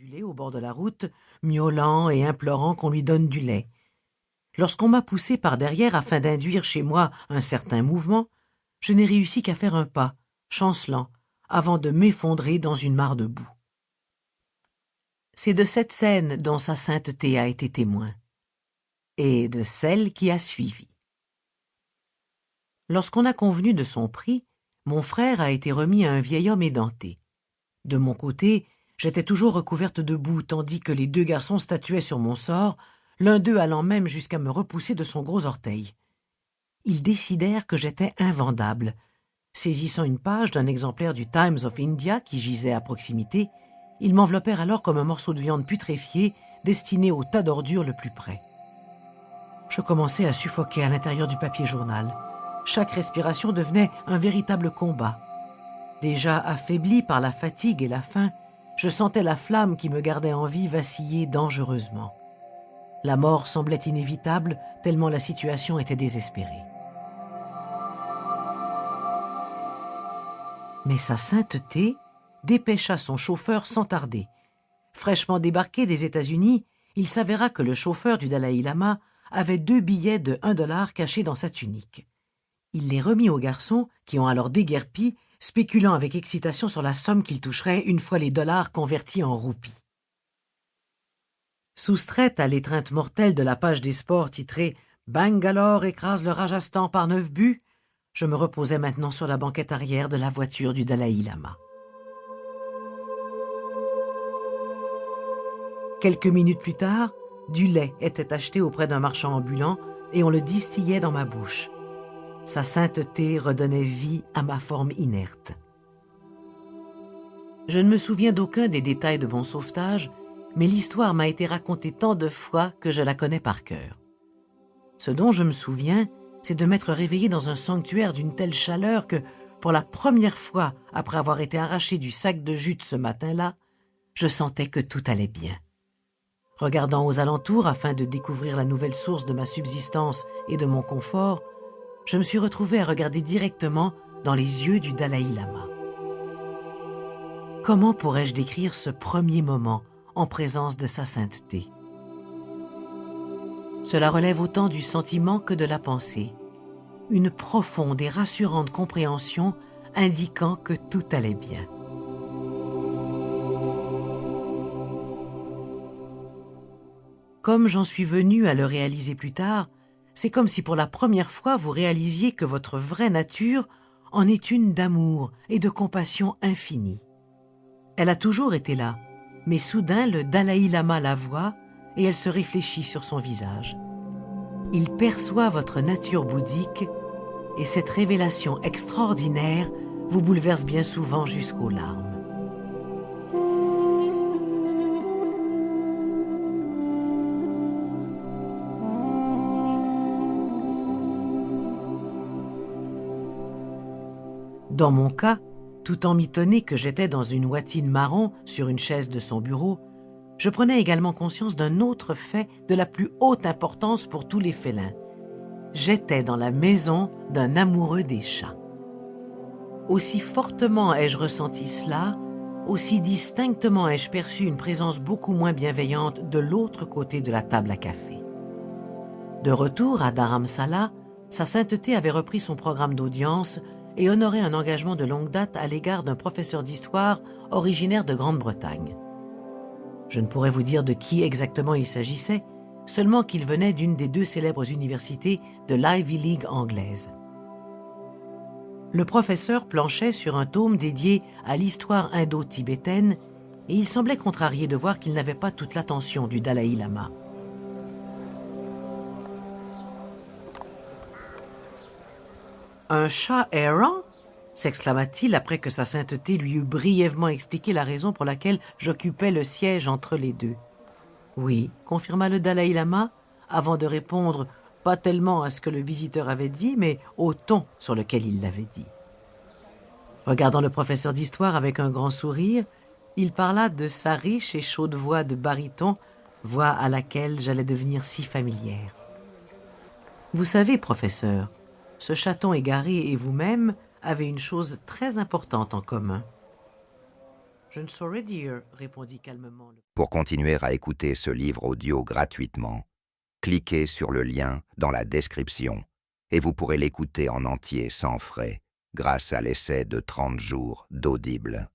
déambulait au bord de la route, miaulant et implorant qu'on lui donne du lait. Lorsqu'on m'a poussé par derrière afin d'induire chez moi un certain mouvement, je n'ai réussi qu'à faire un pas, chancelant, avant de m'effondrer dans une mare de boue. C'est de cette scène dont sa sainteté a été témoin, et de celle qui a suivi. Lorsqu'on a convenu de son prix, mon frère a été remis à un vieil homme édenté. De mon côté, j'étais toujours recouverte de boue, tandis que les deux garçons statuaient sur mon sort, l'un d'eux allant même jusqu'à me repousser de son gros orteil. Ils décidèrent que j'étais invendable. Saisissant une page d'un exemplaire du Times of India qui gisait à proximité, ils m'enveloppèrent alors comme un morceau de viande putréfiée destiné au tas d'ordures le plus près. Je commençai à suffoquer à l'intérieur du papier journal. Chaque respiration devenait un véritable combat. Déjà affaibli par la fatigue et la faim, je sentais la flamme qui me gardait en vie vaciller dangereusement. La mort semblait inévitable, tellement la situation était désespérée. Mais sa sainteté dépêcha son chauffeur sans tarder. Fraîchement débarqué des États-Unis, il s'avéra que le chauffeur du Dalaï Lama avait 2 billets de $1 cachés dans sa tunique. Il les remit aux garçons, qui ont alors déguerpi, spéculant avec excitation sur la somme qu'ils toucheraient une fois les dollars convertis en roupies. Soustraite à l'étreinte mortelle de la page des sports titrée « Bangalore écrase le Rajasthan par 9 buts », je me reposais maintenant sur la banquette arrière de la voiture du Dalaï Lama. Quelques minutes plus tard, du lait était acheté auprès d'un marchand ambulant et on le distillait dans ma bouche. Sa sainteté redonnait vie à ma forme inerte. Je ne me souviens d'aucun des détails de mon sauvetage, mais l'histoire m'a été racontée tant de fois que je la connais par cœur. Ce dont je me souviens, c'est de m'être réveillé dans un sanctuaire d'une telle chaleur que, pour la première fois après avoir été arraché du sac de jute ce matin-là, je sentais que tout allait bien. Regardant aux alentours afin de découvrir la nouvelle source de ma subsistance et de mon confort, je me suis retrouvé à regarder directement dans les yeux du Dalaï Lama. Comment pourrais-je décrire ce premier moment en présence de sa sainteté? Cela relève autant du sentiment que de la pensée, une profonde et rassurante compréhension indiquant que tout allait bien. Comme j'en suis venu à le réaliser plus tard, c'est comme si pour la première fois vous réalisiez que votre vraie nature en est une d'amour et de compassion infinie. Elle a toujours été là, mais soudain le Dalaï Lama la voit et elle se réfléchit sur son visage. Il perçoit votre nature bouddhique et cette révélation extraordinaire vous bouleverse bien souvent jusqu'aux larmes. Dans mon cas, tout en mitonné que j'étais dans une ouatine marron sur une chaise de son bureau, je prenais également conscience d'un autre fait de la plus haute importance pour tous les félins. J'étais dans la maison d'un amoureux des chats. Aussi fortement ai-je ressenti cela, aussi distinctement ai-je perçu une présence beaucoup moins bienveillante de l'autre côté de la table à café. De retour à Dharamsala, sa sainteté avait repris son programme d'audience et honorait un engagement de longue date à l'égard d'un professeur d'histoire originaire de Grande-Bretagne. Je ne pourrais vous dire de qui exactement il s'agissait, seulement qu'il venait d'une des 2 célèbres universités de l'Ivy League anglaise. Le professeur planchait sur un tome dédié à l'histoire indo-tibétaine et il semblait contrarié de voir qu'il n'avait pas toute l'attention du Dalaï Lama. « Un chat errant » s'exclama-t-il après que sa sainteté lui eut brièvement expliqué la raison pour laquelle j'occupais le siège entre les deux. « Oui » confirma le Dalaï Lama, avant de répondre pas tellement à ce que le visiteur avait dit, mais au ton sur lequel il l'avait dit. Regardant le professeur d'histoire avec un grand sourire, il parla de sa riche et chaude voix de baryton, voix à laquelle j'allais devenir si familière. « Vous savez, professeur, ce chaton égaré et vous-même avez une chose très importante en commun. » Je ne saurais dire, répondit calmement le... Pour continuer à écouter ce livre audio gratuitement, cliquez sur le lien dans la description et vous pourrez l'écouter en entier sans frais grâce à l'essai de 30 jours d'Audible.